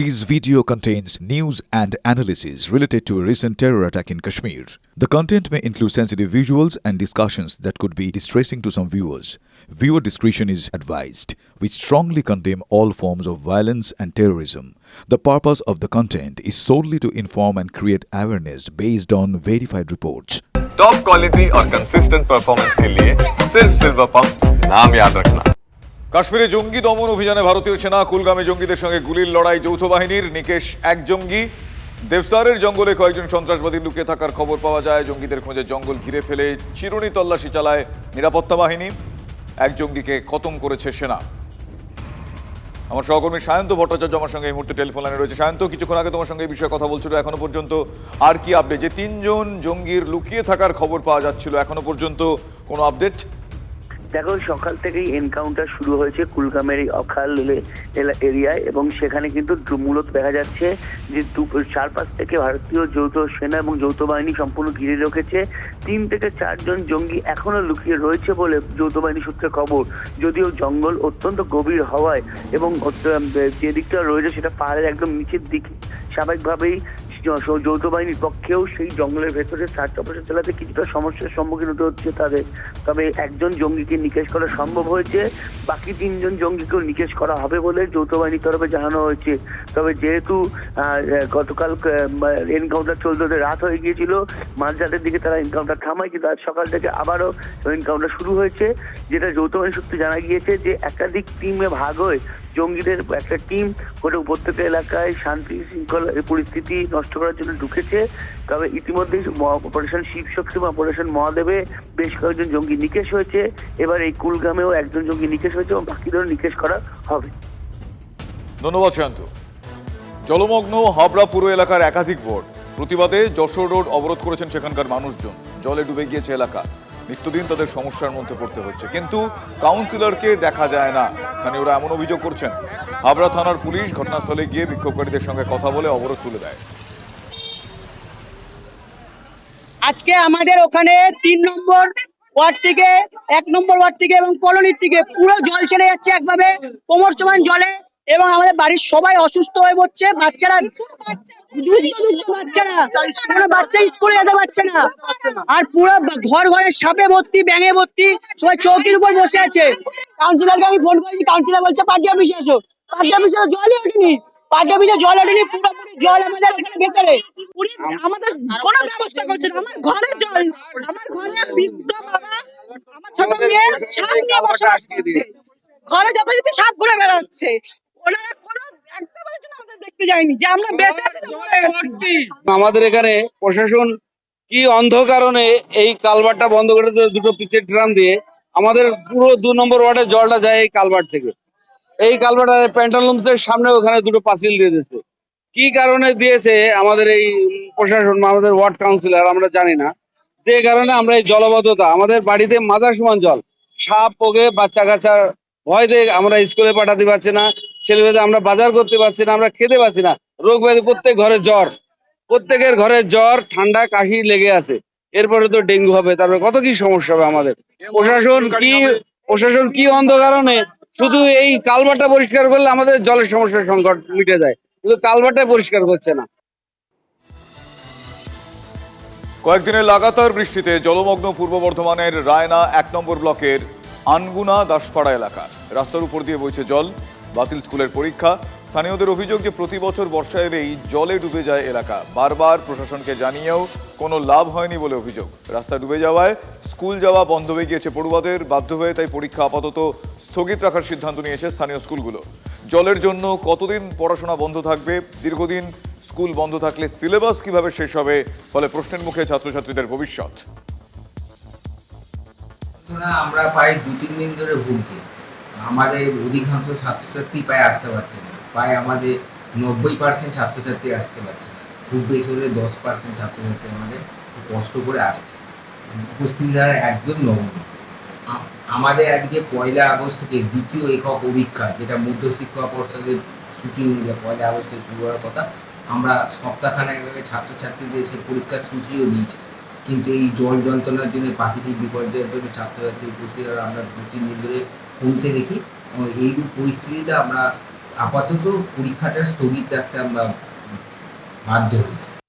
This video contains news and analysis related to a recent terror attack in Kashmir. The content may include sensitive visuals and discussions that could be distressing to some viewers. Viewer discretion is advised. We strongly condemn all forms of violence and terrorism. The purpose of the content is solely to inform and create awareness based on verified reports. Top quality और consistent performance के लिए सिर्फ silver pump नाम याद रखना। কাশ্মীরে জঙ্গি দমন অভিযানে ভারতীয় সেনা কুলগামে জঙ্গিদের সঙ্গে গুলির লড়াই যৌথ বাহিনীর নিকেশ এক জঙ্গি। দেবসারের জঙ্গলে কয়েকজন সন্ত্রাসবাদী লুকিয়ে থাকার খবর পাওয়া যায়। জঙ্গিদের খোঁজে জঙ্গল ঘিরে ফেলে চিরুনি তল্লাশি চালায় নিরাপত্তা বাহিনী। এক জঙ্গিকে খতম করেছে সেনা। আমার সহকর্মী সায়ন্ত ভট্টাচার্য আমার সঙ্গে এই মুহূর্তে টেলিফোন লাইনে রয়েছে। সায়ন্ত, কিছুক্ষণ আগে তোমার সঙ্গে এই বিষয়ে কথা বলছিল, এখনো পর্যন্ত আর কি আপডেট? যে তিনজন জঙ্গির লুকিয়ে থাকার খবর পাওয়া যাচ্ছিল, এখনো পর্যন্ত কোনো আপডেট? দেখো, সকাল থেকেই এনকাউন্টার শুরু হয়েছে কুলগামের অখাল এরিয়ায় এবং সেখানে কিন্তু মূলত দেখা যাচ্ছে যে চারপাশ থেকে ভারতীয় যৌথ সেনা এবং যৌথ বাহিনী সম্পূর্ণ ঘিরে রেখেছে। 3 থেকে 4 জন জঙ্গি এখনো লুকিয়ে রয়েছে বলে যৌথ বাহিনী সূত্রে খবর। যদিও জঙ্গল অত্যন্ত গভীর হওয়ায় এবং যে দিকটা রয়েছে সেটা পাহাড়ের একদম নিচের দিকে, স্বাভাবিকভাবেই যৌথ বাহিনীর পক্ষেও সেই জঙ্গলের ভেতরে সার্চ অপারেশন চালাতে কিছুটা সমস্যার সম্মুখীন হতে হচ্ছে তাদের। তবে একজন জঙ্গিকে নিকেশ করা সম্ভব হয়েছে, বাকি 3 জন জঙ্গিকেও নিকেশ করা হবে বলে যৌথ বাহিনীর তরফে জানানো হয়েছে। তবে যেহেতু গতকাল এনকাউন্টার চলতে রাত হয়ে গিয়েছিল, মাঝরাতের দিকে তারা এনকাউন্টার থামায়, কিন্তু আজ সকাল থেকে আবারও এনকাউন্টার শুরু হয়েছে। যেটা যৌথ বাহিনী সূত্রে জানা গিয়েছে যে একাধিক টিমে ভাগ হয়ে জঙ্গিদের একটা টিম গোটা উপত্যকা এলাকায় শান্তি শৃঙ্খলা পরিস্থিতি নষ্ট করার জন্য ঢুকেছে। তবে ইতিমধ্যেই অপারেশন শিবশক্তি বা অপারেশন মহাদেবে বেশ কয়েকজন জঙ্গি নিকেশ হয়েছে। এবার এই কুলগামেও একজন জঙ্গি নিকেশ হয়েছে এবং বাকিদেরও নিকেশ করা হবে। ধন্যবাদ শান্ত। জলমগ্ন হাবড়া পুর এলাকার একাধিক বোর্ড প্রতিবাদে যশোর রোড অবরোধ করেছেন সেখানকার মানুষজন। জলে ডুবে গিয়েছে এলাকা, নিত্যদিন তাদের সমস্যার মধ্যে পড়তে হচ্ছে, কিন্তু কাউন্সিলরকে দেখা যায় না। স্থানীয়রা এমন অভিযোগ করছেন। হাবড়া থানার পুলিশ ঘটনাস্থলে গিয়ে বিক্ষোভকারীদের সঙ্গে কথা বলে অবরোধ তুলে দেয়। আজকে আমাদের ওখানে 3 নম্বর ওয়ার্ড থেকে 1 নম্বর ওয়ার্ড থেকে এবং কলোনির থেকে পুরো জল ছেড়ে যাচ্ছে একভাবে কোমর সমান জলে, এবং আমাদের বাড়ির সবাই অসুস্থ হয়ে পড়ছে। বাচ্চারা কোনো বাচ্চা স্কুলে যেতে পারছে না, আর পুরো ঘরে সাপে ভর্তি, ব্যাঙে ভর্তি, সবাই চৌকির উপর বসে আছে। কাউন্সিলরকে আমি ফোন করেছি, কাউন্সিলর বলছে পার্টি অফিসে এসো। পার্টি অফিসে জলই ওঠেনি, পার্টি অফিসে জল ওঠেনি, পুরোপুরি জল আমাদের এখানে ভেতরে। আমাদের কোনো ব্যবস্থা করছে না। আমার ঘরে জল, আমার ঘরে বৃদ্ধ বাবা, আমার ছোট মেয়ে সাপ নিয়ে বসবাস করছে, ঘরে যথাযথ সাপ ঘুরে বেড়াচ্ছে। ওনারা কোনো একবারের জন্য আমাদের দেখতে যায়নি যে আমরা বেঁচে আছি না মরে গেছি। আমাদের এখানে প্রশাসন কি অন্ধ কারণে এই কালভারটা বন্ধ করে দুটো পিচের ড্রাম দিয়ে আমাদের পুরো 2 নম্বর ওয়ার্ডে জলটা যায় এই কালভার থেকে। এই কালভারটা প্যান্টালুমসের সামনে ওখানে দুটো পাঁচিল দিয়ে দিয়েছে। কি কারণে দিয়েছে আমাদের এই প্রশাসন, আমাদের ওয়ার্ড কাউন্সিলর, আমরা জানি না। যে কারণে আমরা এই জলবদ্ধতা, আমাদের বাড়িতে মাথা সমান জল, সাপ পোকে, বাচ্চা কাচ্চার ভয় দিয়ে আমরা স্কুলে পাঠাতে পারছি না, ছেলেমেয়েদের আমরা বাজার করতে পারছি না, আমরা খেতে পারছি না। রোগ ব্যাধি, প্রত্যেক ঘরে জ্বর, প্রত্যেকের ঘরে জ্বর, ঠান্ডা, কাশি লেগে আছে। এরপরে তো ডেঙ্গু হবে, তারপরে কত কি সমস্যা হবে আমাদের। প্রশাসন কি অন্ধ কারণে শুধু এই কালভারটা পরিষ্কার করলে আমাদের জলের সমস্যার সংকট মিটে যায়, কিন্তু কালভারটা পরিষ্কার করছে না। কয়েকদিনের লাগাতার বৃষ্টিতে জলমগ্ন পূর্ব বর্ধমানের রায়না 1 নম্বর ব্লকের আনগুনা দাসপাড়া এলাকা। রাস্তার উপর দিয়ে বইছে জল, বাতিল স্কুলের পরীক্ষা। স্থানীয়দের অভিযোগ যে প্রতি বছর বর্ষা এলেই জলে ডুবে যায় এলাকা। বারবার প্রশাসনকে জানিয়েও কোনো লাভ হয়নি বলে অভিযোগ। রাস্তা ডুবে যাওয়ায় স্কুল যাওয়া বন্ধ হয়ে গিয়েছে পড়ুয়াদের। বাধ্য হয়ে তাই পরীক্ষা আপাতত স্থগিত রাখার সিদ্ধান্ত নিয়েছে স্থানীয় স্কুলগুলো। জলের জন্য কতদিন পড়াশোনা বন্ধ থাকবে? দীর্ঘদিন স্কুল বন্ধ থাকলে সিলেবাস কিভাবে শেষ হবে? ফলে প্রশ্নের মুখে ছাত্রছাত্রীদের ভবিষ্যৎ। আমরা প্রায় 2-3 দিন ধরে ভুগছি। আমাদের অধিকাংশ ছাত্রছাত্রী প্রায় আসতে পারছে না। প্রায় আমাদের 90% ছাত্রছাত্রী আসতে পারছে না। খুব বেশি হলে 10% ছাত্রছাত্রী আমাদের কষ্ট করে আসছে। উপস্থিতি দ্বারা একদম নগণ্য। আমাদের আজকে 1 আগস্ট থেকে 2য় একক পরীক্ষা, যেটা মধ্যশিক্ষা পর্ষদের সূচি অনুযায়ী 1 আগস্ট থেকে শুরু হওয়ার কথা, আমরা সপ্তাহখানেক আগে ছাত্রছাত্রীদের সে পরীক্ষার সূচিও দিয়েছি। কিন্তু এই জল যন্ত্রণার জন্য, প্রাকৃতিক বিপর্যয়ের জন্য ছাত্রছাত্রী উপস্থিত আমরা 2-3 দিন ধরে কমতে দেখি। এইরূপ পরিস্থিতিতে আমরা আপাতত পরীক্ষাটা স্থগিত রাখতে আমরা বাধ্য হয়েছি।